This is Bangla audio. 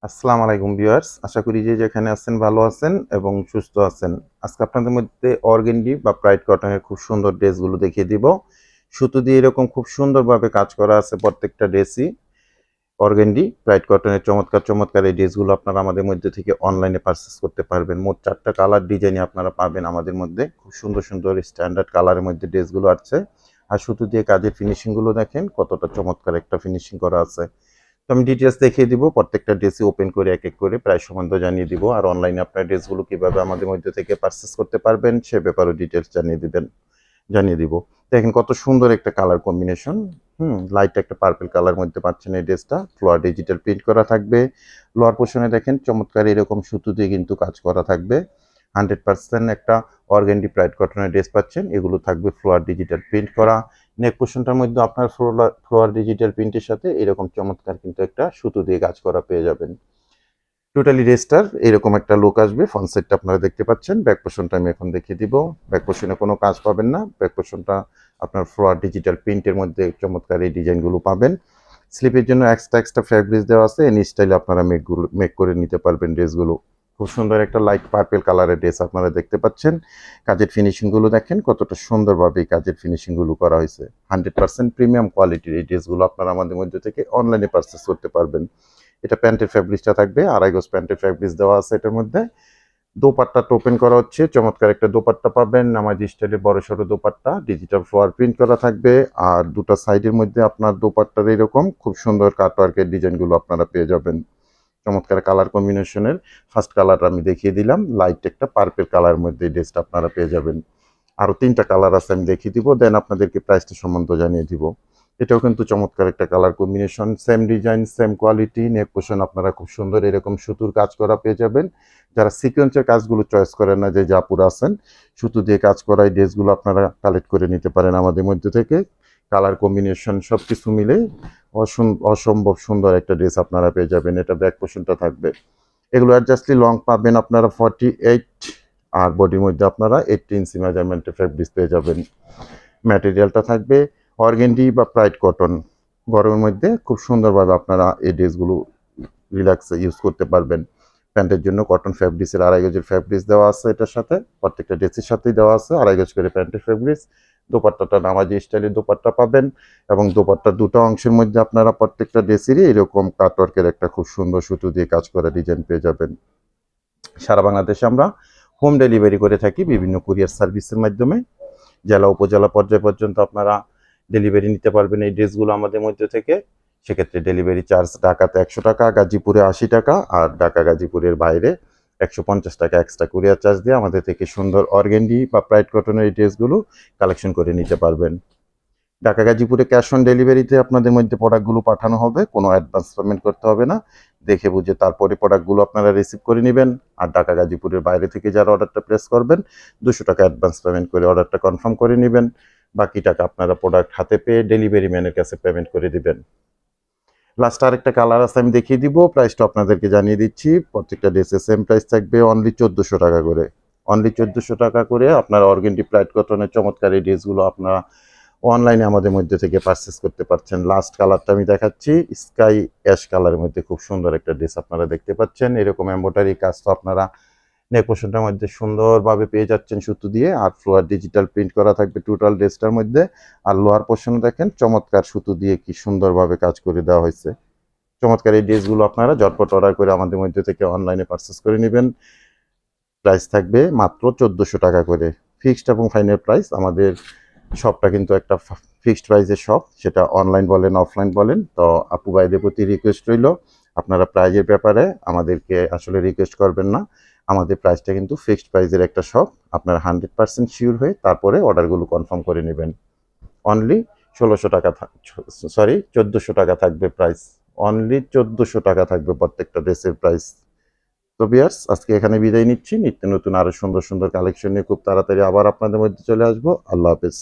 আসসালামু আলাইকুম ভিউয়ার্স, আশা করি যে যেখানে আছেন ভালো আছেন এবং সুস্থ আছেন। আজকে আপনাদের মধ্যে অর্গেন্ডি বা প্রাইড কটনের খুব সুন্দর ড্রেসগুলো দেখিয়ে দিব। সুতো দিয়ে এরকম খুব সুন্দরভাবে কাজ করা আছে প্রত্যেকটা ড্রেসই। অর্গেন্ডি প্রাইড কটনের চমৎকার চমৎকার এই ড্রেসগুলো আপনারা আমাদের মধ্যে থেকে অনলাইনে পারচেস করতে পারবেন। মোট 4টা কালার ডিজাইনে আপনারা পাবেন আমাদের মধ্যে। খুব সুন্দর সুন্দর স্ট্যান্ডার্ড কালারের মধ্যে ড্রেসগুলো আছে। আর সুতো দিয়ে কাজের ফিনিশিংগুলো দেখেন কতটা চমৎকার একটা ফিনিশিং করা আছে। তো আমি ডিটেলস দেখিয়ে দিব, প্রত্যেকটা ড্রেসই ওপেন করে এক এক করে প্রাইস সম্বন্ধে জানিয়ে দিব, আর অনলাইনে আপনার ড্রেসগুলো কিভাবে আমাদের মধ্যে থেকে পারচেস করতে পারবেন সে ব্যাপারেও ডিটেলস জানিয়ে দিব। দেখেন কত সুন্দর একটা কালার কম্বিনেশন। লাইট একটা পার্পল কালার মধ্যে পাচ্ছেন এই ড্রেসটা। ফ্লোয়ার ডিজিটাল প্রিন্ট করা থাকবে। লোয়ার পোর্শনে দেখেন চমৎকার এরকম সুতো দিয়ে কিন্তু কাজ করা থাকবে। 100% একটা অর্গানডি প্রাইড কটনের ড্রেস পাচ্ছেন। এগুলো থাকবে ফ্লোয়ার ডিজিটাল প্রিন্ট করা। নেক পোর্শনটার মধ্যে আপনার ফ্লোয়ার ডিজিটাল প্রিন্টের সাথে এরকম চমৎকার কিন্তু একটা সুতো দিয়ে কাজ করা পেয়ে যাবেন। টোটালি ড্রেসটার এরকম একটা লুক আসবে। ফ্রন্ট সাইডটা আপনারা দেখতে পাচ্ছেন। ব্যাক পোর্শনটা আমি এখন দেখিয়ে দিব। ব্যাক পোর্শনে কোনো কাজ পাবেন না। ব্যাক পোর্শনটা আপনার ফ্লোয়ার ডিজিটাল প্রিন্টের মধ্যে চমৎকার এই ডিজাইনগুলো পাবেন। স্লিপের জন্য এক্সট্রা ফ্যাব্রিক দেওয়া আছে। এনি স্টাইলে আপনারা মেক করে নিতে পারবেন ড্রেসগুলো। খুব সুন্দর একটা লাইট পার্পল কালারের ড্রেস আপনারা দেখতে পাচ্ছেন। কাজের ফিনিশিংগুলো দেখেন কতটা সুন্দরভাবে এই কাজের ফিনিশিংগুলো করা হয়েছে। 100% প্রিমিয়াম কোয়ালিটির এই ড্রেসগুলো আপনারা আমাদের মধ্যে থেকে অনলাইনে পারচেস করতে পারবেন। এটা প্যান্টের ফ্যাব্রিকটা থাকবে, আড়াই গজ প্যান্টের ফ্যাব্রিক দেওয়া আছে এটার মধ্যে। দোপাট্টাটা ওপেন করা হচ্ছে, চমৎকার একটা দোপাট্টা পাবেন, নামাজি স্টাইলে বড় সড়ো দোপাট্টা, ডিজিটাল ফ্লোয়ার প্রিন্ট করা থাকবে। আর দুটো সাইডের মধ্যে আপনার দোপাট্টার এরকম খুব সুন্দর কাটওয়ার্কের ডিজাইনগুলো আপনারা পেয়ে যাবেন। চমৎকার কালার কম্বিনেশনের ফার্স্ট কালার আমি দেখিয়ে দিলাম, লাইট একটা পার্পল কালার মধ্যে এই ড্রেসটা আপনারা পেয়ে যাবেন। আরও 3টা কালার আছে, আমি দেখিয়ে দিব, দেন আপনাদেরকে প্রাইসটা সম্বন্ধে জানিয়ে দিব। এটাও কিন্তু চমৎকার একটা colour combination, same design same quality. নেক পোর্শন আপনারা খুব সুন্দর এরকম সুতুর কাজ করা পেয়ে যাবেন। যারা সিকোয়েন্সের কাজগুলো চয়েস করেন না, যে জাপুরা আছেন, সুতো দিয়ে কাজ করা এই ড্রেসগুলো আপনারা কালেক্ট করে নিতে পারেন আমাদের মধ্যে থেকে। কালার কম্বিনেশন সব কিছু মিলে অসম্ভব সুন্দর একটা ড্রেস আপনারা পেয়ে যাবেন। এটা ব্যাক পোর্শনটা থাকবে। এগুলো অ্যাডজাস্টলি লং পাবেন আপনারা 48, আর বডির মধ্যে আপনারা 80 ইঞ্চি মেজারমেন্টের ফেব্রিক পেয়ে যাবেন। ম্যাটেরিয়ালটা থাকবে অর্গেন্ডি বা প্রাইড কটন। গরমের মধ্যে খুব সুন্দরভাবে আপনারা এই ড্রেসগুলো রিল্যাক্সে ইউজ করতে পারবেন। প্যান্টের জন্য কটন ফ্যাব্রিক্সের আড়াই গজের ফ্যাব্রিক্স দেওয়া আছে এটার সাথে। প্রত্যেকটা ড্রেসের সাথেই দেওয়া আছে আড়াই গজ করে প্যান্টের ফ্যাব্রিক্স। দোপাট্টাটা নামাজি স্টাইলের দোপাট্টা পাবেন, এবং দোপাট্টার দুটো অংশের মধ্যে আপনারা প্রত্যেকটা ড্রেসেরই এরকম কাটওয়ার্কের একটা খুব সুন্দর সুতো দিয়ে কাজ করা ডিজাইন পেয়ে যাবেন। সারা বাংলাদেশে আমরা হোম ডেলিভারি করে থাকি বিভিন্ন কুরিয়ার সার্ভিসের মাধ্যমে। জেলা উপজেলা পর্যায় পর্যন্ত আপনারা ডেলিভারি নিতে পারবেন এই ড্রেসগুলো আমাদের মধ্যে থেকে। সেক্ষেত্রে ডেলিভারি চার্জ ঢাকাতে 100 টাকা, গাজীপুরে 80 টাকা, আর ঢাকা গাজীপুরের বাইরে 150 টাকা এক্সট্রা কুরিয়ার চার্জ দিয়ে আমাদের থেকে সুন্দর অর্গেন্ডি বা প্রাইড কটনের এই ড্রেসগুলো কালেকশন করে নিতে পারবেন। ঢাকা গাজীপুরে ক্যাশ অন ডেলিভারিতে আপনাদের মধ্যে প্রোডাক্টগুলো পাঠানো হবে, কোনো অ্যাডভান্স পেমেন্ট করতে হবে না। দেখে বুঝে তারপরে প্রোডাক্টগুলো আপনারা রিসিভ করে নেবেন। আর ঢাকা গাজীপুরের বাইরে থেকে যারা অর্ডারটা প্লেস করবেন, 200 টাকা অ্যাডভান্স পেমেন্ট করে অর্ডারটা কনফার্ম করে নেবেন। বাকি টাকা আপনারা প্রোডাক্ট হাতে পেয়ে ডেলিভারি ম্যানের কাছে পেমেন্ট করে দিবেন। লাস্ট আরেকটা কালার আছে, আমি দেখিয়ে দিব, প্রাইসটা আপনাদেরকে জানিয়ে দিচ্ছি। প্রত্যেকটা ড্রেসের সেম প্রাইস থাকবে, অনলি 1400 টাকা করে। অনলি 1400 টাকা করে আপনার অর্গেন্ডি প্লাইট কটনের চমৎকার এই ড্রেসগুলো আপনারা অনলাইনে আমাদের মধ্যে থেকে পারচেস করতে পারছেন। লাস্ট কালারটা আমি দেখাচ্ছি, স্কাই অ্যাশ কালারের মধ্যে খুব সুন্দর একটা ড্রেস আপনারা দেখতে পাচ্ছেন। এরকম এমব্রয়ডারি কাজ তো আপনারা নেক পোর্শনটার মধ্যে সুন্দরভাবে পেয়ে যাচ্ছেন সুতো দিয়ে, আর ফ্লোয়ার ডিজিটাল প্রিন্ট করা থাকবে টোটাল ড্রেসটার মধ্যে। আর লোয়ার পোর্শন দেখেন চমৎকার সুতো দিয়ে কি সুন্দরভাবে কাজ করে দেওয়া হয়েছে। চমৎকার এই ড্রেসগুলো আপনারা ঝটপট অর্ডার করে আমাদের মধ্যে থেকে অনলাইনে পারচেস করে নেবেন। প্রাইস থাকবে মাত্র 1400 টাকা করে। ফিক্সড এবং ফাইনাল প্রাইস। আমাদের শপটা কিন্তু একটা ফিক্সড প্রাইসের শপ, সেটা অনলাইন বলেন অফলাইন বলেন। তো আপু ভাইদের প্রতি রিকোয়েস্ট রইল, আপনারা প্রাইজের ব্যাপারে আমাদেরকে আসলে রিকোয়েস্ট করবেন না। আমাদের প্রাইসটা কিন্তু ফিক্সড প্রাইসের একটা শপ। আপনারা 100% শিওর হয়ে তারপরে অর্ডারগুলো কনফার্ম করে নেবেন। অনলি 1600 টাকা, সরি 1400 টাকা থাকবে প্রাইস। অনলি 1400 টাকা থাকবে প্রত্যেকটা ড্রেসের প্রাইস। তো ভিউয়ার্স, আজকে এখানে বিদায় নিচ্ছি। নিত্য নতুন আরো সুন্দর সুন্দর কালেকশন নিয়ে খুব তাড়াতাড়ি আবার আপনাদের মধ্যে চলে আসবো। আল্লাহ হাফেজ।